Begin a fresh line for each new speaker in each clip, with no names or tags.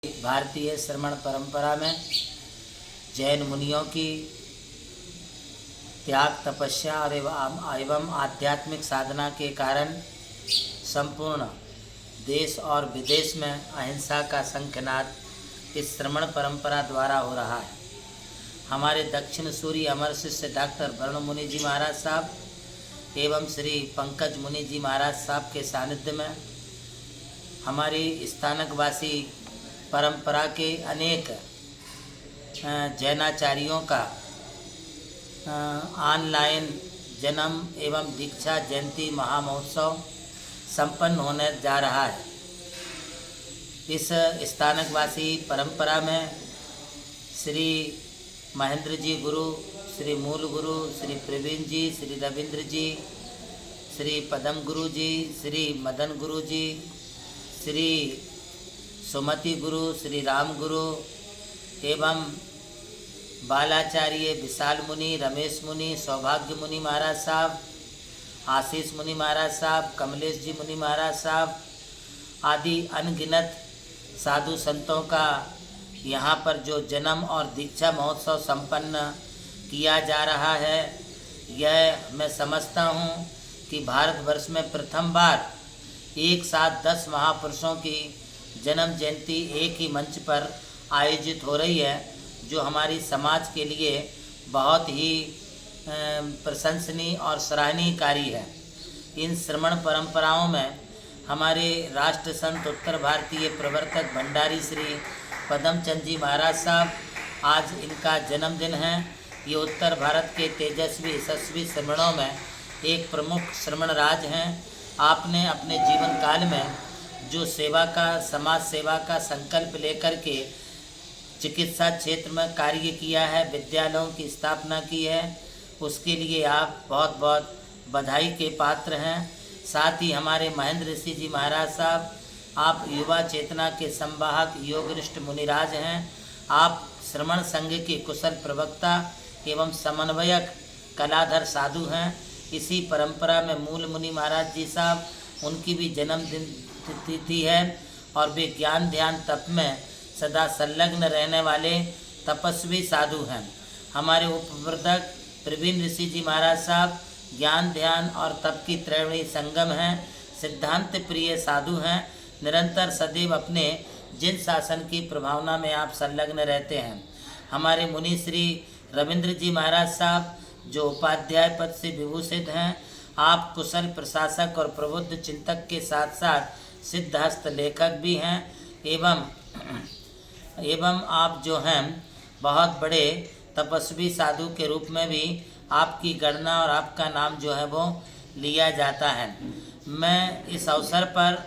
भारतीय श्रमण परंपरा में जैन मुनियों की त्याग, तपस्या और एवं आध्यात्मिक साधना के कारण संपूर्ण देश और विदेश में अहिंसा का शंखनाद इस श्रमण परंपरा द्वारा हो रहा है। हमारे दक्षिण सूरी अमर शिष्य डॉक्टर वरुण मुनि जी महाराज साहब एवं श्री पंकज मुनि जी महाराज साहब के सानिध्य में हमारी स्थानकवासी परंपरा के अनेक जैनाचार्यों का ऑनलाइन जन्म एवं दीक्षा जयंती महामहोत्सव संपन्न होने जा रहा है। इस स्थानकवासी परंपरा में श्री महेंद्र जी गुरु, श्री मूल गुरु, श्री प्रवीण जी, श्री रविंद्र जी, श्री पदम गुरु जी, श्री मदन गुरु जी, श्री सुमति गुरु, श्री राम गुरु एवं बालाचार्य विशाल मुनि, रमेश मुनि, सौभाग्य मुनि महाराज साहब, आशीष मुनि महाराज साहब, कमलेश जी मुनि महाराज साहब आदि अनगिनत साधु संतों का यहाँ पर जो जन्म और दीक्षा महोत्सव संपन्न किया जा रहा है, यह मैं समझता हूँ कि भारतवर्ष में प्रथम बार एक साथ 10 महापुरुषों की जन्म जयंती एक ही मंच पर आयोजित हो रही है, जो हमारी समाज के लिए बहुत ही प्रशंसनीय और सराहनीय कार्य है। इन श्रमण परंपराओं में हमारे राष्ट्र संत उत्तर भारतीय प्रवर्तक भंडारी श्री पदमचंद जी महाराज साहब, आज इनका जन्मदिन है। ये उत्तर भारत के तेजस्वी यशस्वी श्रमणों में एक प्रमुख श्रमण राज हैं। आपने अपने जीवन काल में जो सेवा का, समाज सेवा का संकल्प लेकर के चिकित्सा क्षेत्र में कार्य किया है, विद्यालयों की स्थापना की है, उसके लिए आप बहुत बहुत बधाई के पात्र हैं। साथ ही हमारे महेंद्र ऋषि जी महाराज साहब, आप युवा चेतना के संवाहक योगनिष्ठ मुनिराज हैं। आप श्रमण संघ के कुशल प्रवक्ता एवं समन्वयक कलाधर साधु हैं। इसी परंपरा में मूल मुनि महाराज जी साहब, उनकी भी जन्मदिन तिथि है और वे ज्ञान ध्यान तप में सदा संलग्न रहने वाले तपस्वी साधु हैं। हमारे उपवर्धक प्रवीण ऋषि जी महाराज साहब ज्ञान ध्यान और तप की त्रिवेणी संगम हैं, सिद्धांत प्रिय साधु हैं। निरंतर सदैव अपने जिन शासन की प्रभावना में आप संलग्न रहते हैं। हमारे मुनि श्री रविंद्र जी महाराज साहब, जो उपाध्याय पद से विभूषित हैं, आप कुशल प्रशासक और प्रबुद्ध चिंतक के साथ साथ सिद्धहस्त लेखक भी हैं एवं आप जो हैं बहुत बड़े तपस्वी साधु के रूप में भी आपकी गणना और आपका नाम जो है वो लिया जाता है। मैं इस अवसर पर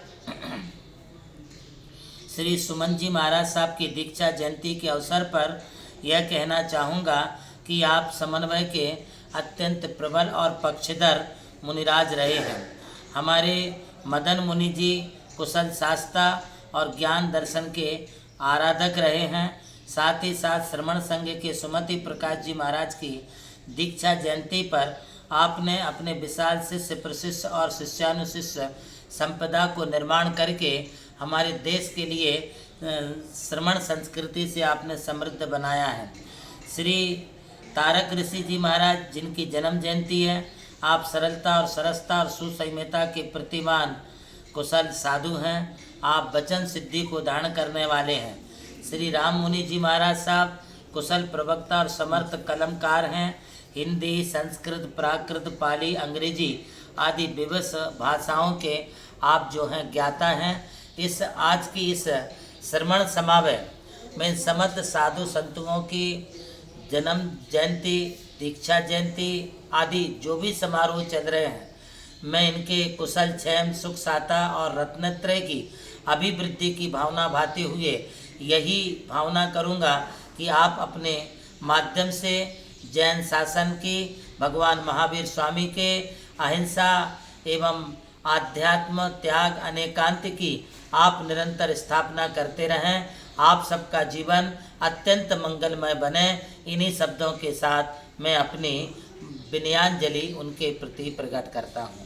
श्री सुमन जी महाराज साहब की दीक्षा जयंती के अवसर पर यह कहना चाहूँगा कि आप समन्वय के अत्यंत प्रबल और पक्षधर मुनिराज रहे हैं। हमारे मदन मुनि जी कुशल शास्त्रा और ज्ञान दर्शन के आराधक रहे हैं। साथ ही साथ श्रमण संघ के सुमति प्रकाश जी महाराज की दीक्षा जयंती पर आपने अपने विशाल शिष्य प्रशिष्य और शिष्यानुशिष्य संपदा को निर्माण करके हमारे देश के लिए श्रमण संस्कृति से आपने समृद्ध बनाया है। श्री तारक ऋषि जी महाराज, जिनकी जन्म जयंती है, आप सरलता और सरसता और सुसंयमता के प्रतिमान कुशल साधु हैं। आप वचन सिद्धि को धारण करने वाले हैं। श्री राम मुनि जी महाराज साहब कुशल प्रवक्ता और समर्थ कलमकार हैं। हिंदी, संस्कृत, प्राकृत, पाली, अंग्रेजी आदि विविध भाषाओं के आप जो हैं ज्ञाता हैं। इस आज की इस श्रमण समावेश में समस्त साधु संतों की जन्म जयंती, दीक्षा जयंती आदि जो भी समारोह चल रहे हैं, मैं इनके कुशल क्षेम, सुख साता और रत्नत्रय की अभिवृद्धि की भावना भाते हुए यही भावना करूँगा कि आप अपने माध्यम से जैन शासन की, भगवान महावीर स्वामी के अहिंसा एवं आध्यात्म त्याग अनेकांत की आप निरंतर स्थापना करते रहें। आप सबका जीवन अत्यंत मंगलमय बने। इन्हीं शब्दों के साथ मैं अपनी विनयाञ्जलि उनके प्रति प्रकट करता हूँ।